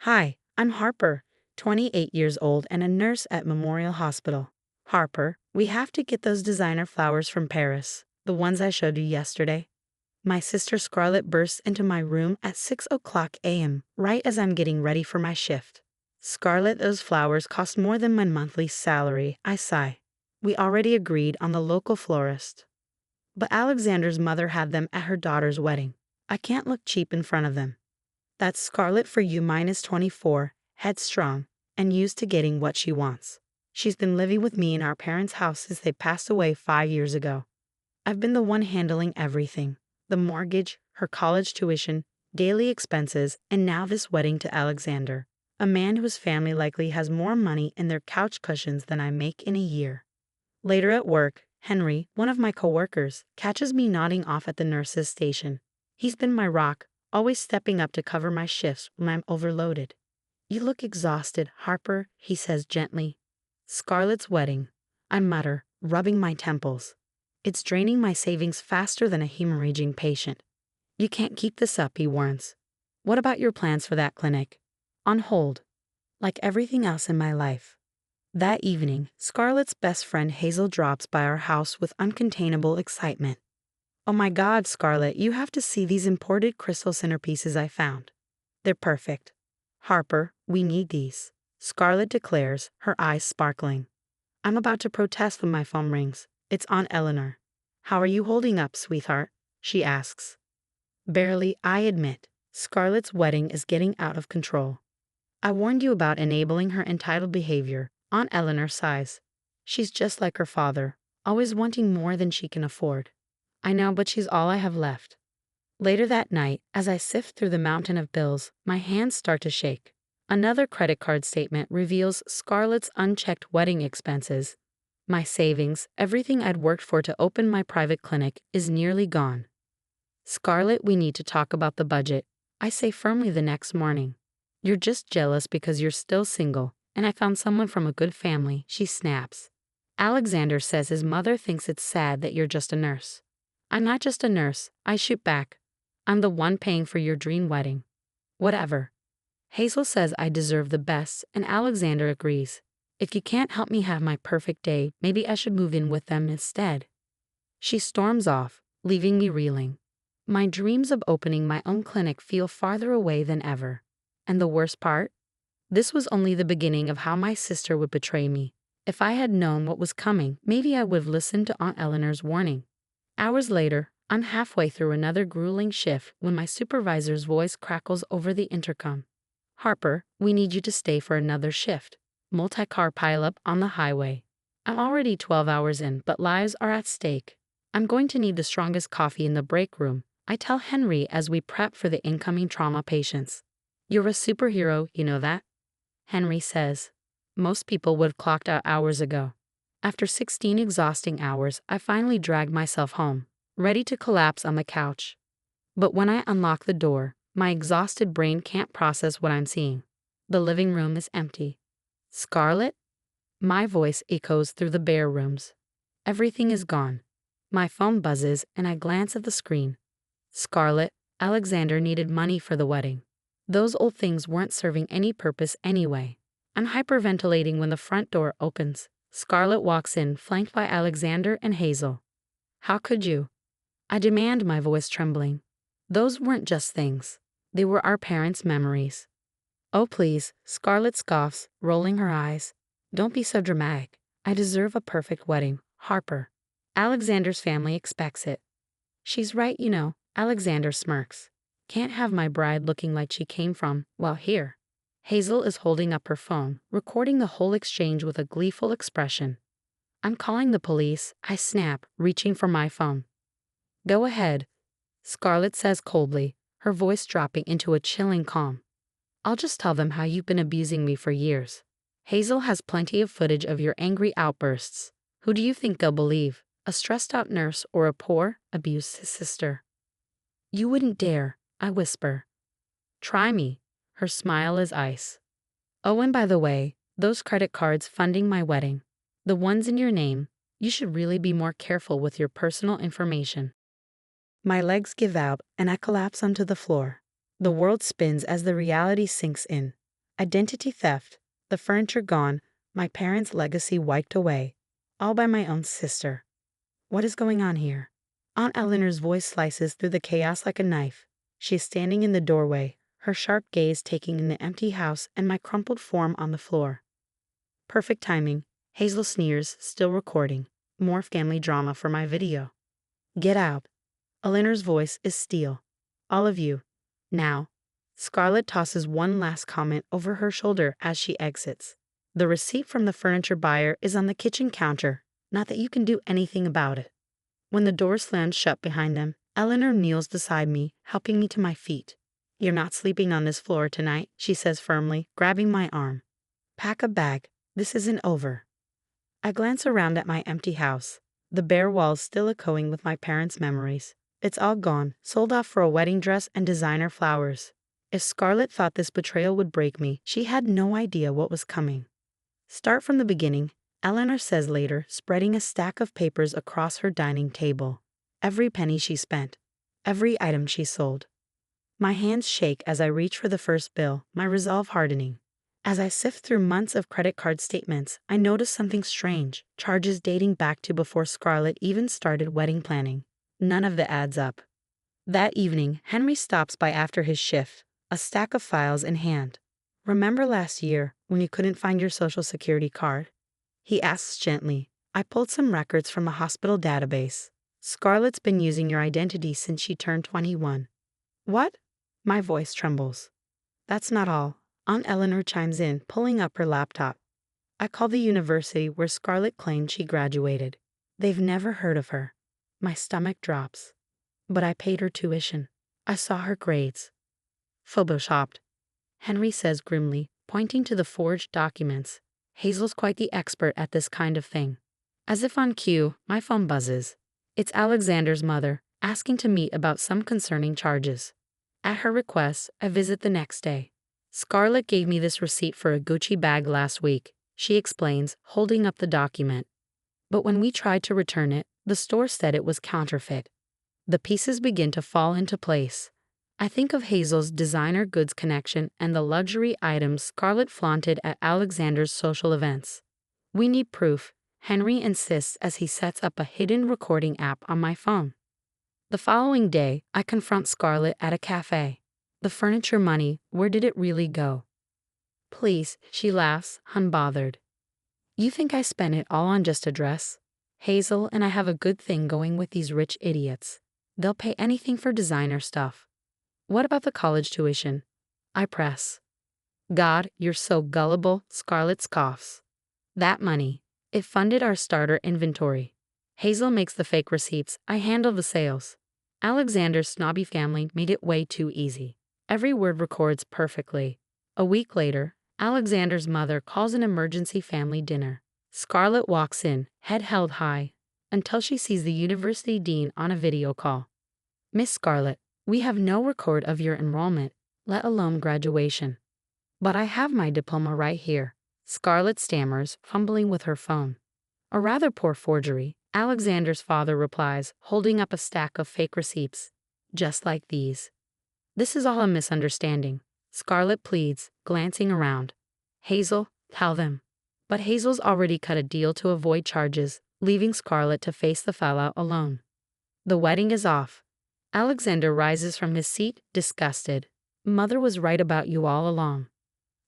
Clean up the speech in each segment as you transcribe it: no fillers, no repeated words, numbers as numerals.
Hi, I'm Harper, 28 years old and a nurse at Memorial Hospital. Harper, we have to get those designer flowers from Paris, the ones I showed you yesterday. My sister Scarlett bursts into my room at 6 o'clock a.m., right as I'm getting ready for my shift. Scarlett, those flowers cost more than my monthly salary, I sigh. We already agreed on the local florist. But Alexander's mother had them at her daughter's wedding. I can't look cheap in front of them. That's Scarlett for you, minus 24, headstrong, and used to getting what she wants. She's been living with me in our parents' house since they passed away 5 years ago. I've been the one handling everything: the mortgage, her college tuition, daily expenses, and now this wedding to Alexander, a man whose family likely has more money in their couch cushions than I make in a year. Later at work, Henry, one of my coworkers, catches me nodding off at the nurse's station. He's been my rock, always stepping up to cover my shifts when I'm overloaded. "You look exhausted, Harper," he says gently. "Scarlett's wedding," I mutter, rubbing my temples. "It's draining my savings faster than a hemorrhaging patient." "You can't keep this up," he warns. "What about your plans for that clinic?" "On hold. Like everything else in my life." That evening, Scarlett's best friend Hazel drops by our house with uncontainable excitement. "Oh my God, Scarlett, you have to see these imported crystal centerpieces I found. They're perfect." "Harper, we need these," Scarlett declares, her eyes sparkling. I'm about to protest when my phone rings. It's Aunt Eleanor. "How are you holding up, sweetheart?" she asks. "Barely, I admit. Scarlett's wedding is getting out of control. I warned you about enabling her entitled behavior," Aunt Eleanor sighs. "She's just like her father, always wanting more than she can afford." "I know, but she's all I have left." Later that night, as I sift through the mountain of bills, my hands start to shake. Another credit card statement reveals Scarlett's unchecked wedding expenses. My savings, everything I'd worked for to open my private clinic, is nearly gone. "Scarlett, we need to talk about the budget," I say firmly the next morning. "You're just jealous because you're still single, and I found someone from a good family," she snaps. "Alexander says his mother thinks it's sad that you're just a nurse." "I'm not just a nurse," I shoot back. "I'm the one paying for your dream wedding." "Whatever." Hazel says I deserve the best, and Alexander agrees. "If you can't help me have my perfect day, maybe I should move in with them instead." She storms off, leaving me reeling. My dreams of opening my own clinic feel farther away than ever. And the worst part? This was only the beginning of how my sister would betray me. If I had known what was coming, maybe I would have listened to Aunt Eleanor's warning. Hours later, I'm halfway through another grueling shift when my supervisor's voice crackles over the intercom. "Harper, we need you to stay for another shift." Multi-car pileup on the highway. I'm already 12 hours in, but lives are at stake. "I'm going to need the strongest coffee in the break room," I tell Henry as we prep for the incoming trauma patients. "You're a superhero, you know that?" Henry says. "Most people would have clocked out hours ago." After 16 exhausting hours, I finally drag myself home, ready to collapse on the couch. But when I unlock the door, my exhausted brain can't process what I'm seeing. The living room is empty. "Scarlett?" My voice echoes through the bare rooms. Everything is gone. My phone buzzes and I glance at the screen. "Scarlett, Alexander needed money for the wedding." Those old things weren't serving any purpose anyway. I'm hyperventilating when the front door opens. Scarlett walks in, flanked by Alexander and Hazel. "How could you?" I demand, my voice trembling. "Those weren't just things. They were our parents' memories." "Oh please," Scarlett scoffs, rolling her eyes. "Don't be so dramatic. I deserve a perfect wedding, Harper. Alexander's family expects it." "She's right, you know," Alexander smirks. "Can't have my bride looking like she came from, well, here." Hazel is holding up her phone, recording the whole exchange with a gleeful expression. "I'm calling the police," I snap, reaching for my phone. "Go ahead," Scarlett says coldly, her voice dropping into a chilling calm. "I'll just tell them how you've been abusing me for years. Hazel has plenty of footage of your angry outbursts. Who do you think they'll believe? A stressed-out nurse or a poor, abused sister?" "You wouldn't dare," I whisper. "Try me." Her smile is ice. "Oh, and by the way, those credit cards funding my wedding, the ones in your name, you should really be more careful with your personal information." My legs give out and I collapse onto the floor. The world spins as the reality sinks in. Identity theft, the furniture gone, my parents' legacy wiped away, all by my own sister. What is going on here? Aunt Eleanor's voice slices through the chaos like a knife. She is standing in the doorway, her sharp gaze taking in the empty house and my crumpled form on the floor. Perfect timing. Hazel sneers, still recording. More family drama for my video. Get out. Eleanor's voice is steel. All of you. Now. Scarlett tosses one last comment over her shoulder as she exits. The receipt from the furniture buyer is on the kitchen counter, not that you can do anything about it. When the door slams shut behind them, Eleanor kneels beside me, helping me to my feet. You're not sleeping on this floor tonight, she says firmly, grabbing my arm. Pack a bag. This isn't over. I glance around at my empty house, the bare walls still echoing with my parents' memories. It's all gone, sold off for a wedding dress and designer flowers. If Scarlett thought this betrayal would break me, she had no idea what was coming. Start from the beginning, Eleanor says later, spreading a stack of papers across her dining table. Every penny she spent, every item she sold. My hands shake as I reach for the first bill, my resolve hardening. As I sift through months of credit card statements, I notice something strange, charges dating back to before Scarlett even started wedding planning. None of it adds up. That evening, Henry stops by after his shift, a stack of files in hand. Remember last year, when you couldn't find your social security card? He asks gently. I pulled some records from a hospital database. Scarlett's been using your identity since she turned 21. What? My voice trembles. That's not all. Aunt Eleanor chimes in, pulling up her laptop. I call the university where Scarlett claimed she graduated. They've never heard of her. My stomach drops. But I paid her tuition. I saw her grades. Photoshopped, Henry says grimly, pointing to the forged documents. Hazel's quite the expert at this kind of thing. As if on cue, my phone buzzes. It's Alexander's mother, asking to meet about some concerning charges. At her request, I visit the next day. Scarlett gave me this receipt for a Gucci bag last week, she explains, holding up the document. But when we tried to return it, the store said it was counterfeit. The pieces begin to fall into place. I think of Hazel's designer goods connection and the luxury items Scarlett flaunted at Alexander's social events. We need proof, Henry insists as he sets up a hidden recording app on my phone. The following day, I confront Scarlett at a cafe. The furniture money, where did it really go? Please, she laughs, unbothered. You think I spent it all on just a dress? Hazel and I have a good thing going with these rich idiots. They'll pay anything for designer stuff. What about the college tuition? I press. God, you're so gullible, Scarlett scoffs. That money, it funded our starter inventory. Hazel makes the fake receipts, I handle the sales. Alexander's snobby family made it way too easy. Every word records perfectly. A week later, Alexander's mother calls an emergency family dinner. Scarlett walks in, head held high, until she sees the university dean on a video call. Miss Scarlett, we have no record of your enrollment, let alone graduation. But I have my diploma right here. Scarlett stammers, fumbling with her phone. A rather poor forgery, Alexander's father replies, holding up a stack of fake receipts. Just like these. This is all a misunderstanding, Scarlett pleads, glancing around. Hazel, tell them. But Hazel's already cut a deal to avoid charges, leaving Scarlett to face the fallout alone. The wedding is off. Alexander rises from his seat, disgusted. Mother was right about you all along.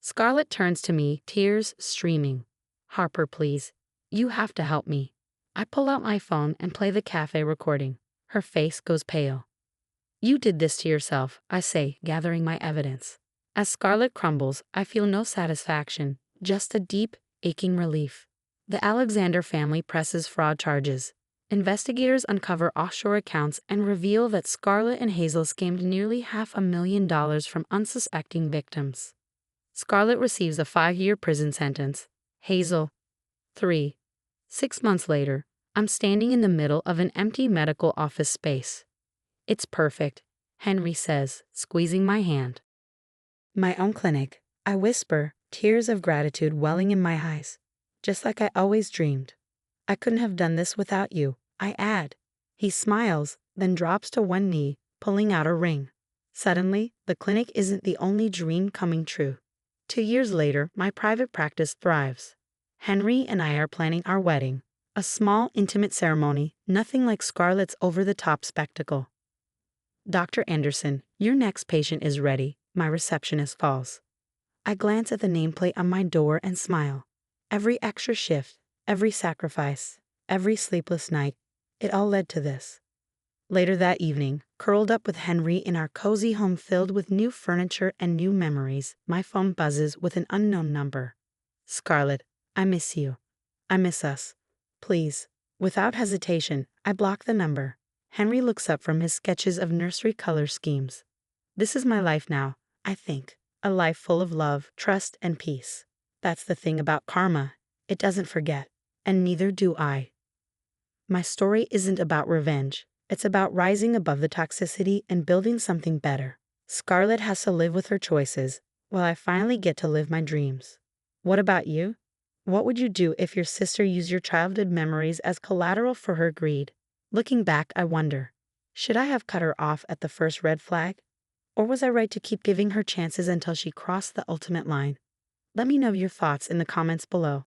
Scarlett turns to me, tears streaming. Harper, please. You have to help me. I pull out my phone and play the cafe recording. Her face goes pale. You did this to yourself, I say, gathering my evidence. As Scarlett crumbles, I feel no satisfaction, just a deep, aching relief. The Alexander family presses fraud charges. Investigators uncover offshore accounts and reveal that Scarlett and Hazel scammed nearly $500,000 from unsuspecting victims. Scarlett receives a 5-year prison sentence. Hazel, 3. 6 months later, I'm standing in the middle of an empty medical office space. It's perfect, Henry says, squeezing my hand. My own clinic, I whisper, tears of gratitude welling in my eyes. Just like I always dreamed. I couldn't have done this without you, I add. He smiles, then drops to one knee, pulling out a ring. Suddenly, the clinic isn't the only dream coming true. 2 years later, my private practice thrives. Henry and I are planning our wedding. A small, intimate ceremony, nothing like Scarlett's over-the-top spectacle. Dr. Anderson, your next patient is ready, my receptionist calls. I glance at the nameplate on my door and smile. Every extra shift, every sacrifice, every sleepless night, it all led to this. Later that evening, curled up with Henry in our cozy home filled with new furniture and new memories, my phone buzzes with an unknown number. Scarlett, I miss you. I miss us. Please. Without hesitation, I block the number. Henry looks up from his sketches of nursery color schemes. This is my life now, I think. A life full of love, trust, and peace. That's the thing about karma. It doesn't forget. And neither do I. My story isn't about revenge. It's about rising above the toxicity and building something better. Scarlett has to live with her choices, while I finally get to live my dreams. What about you? What would you do if your sister used your childhood memories as collateral for her greed? Looking back, I wonder, should I have cut her off at the first red flag? Or was I right to keep giving her chances until she crossed the ultimate line? Let me know your thoughts in the comments below.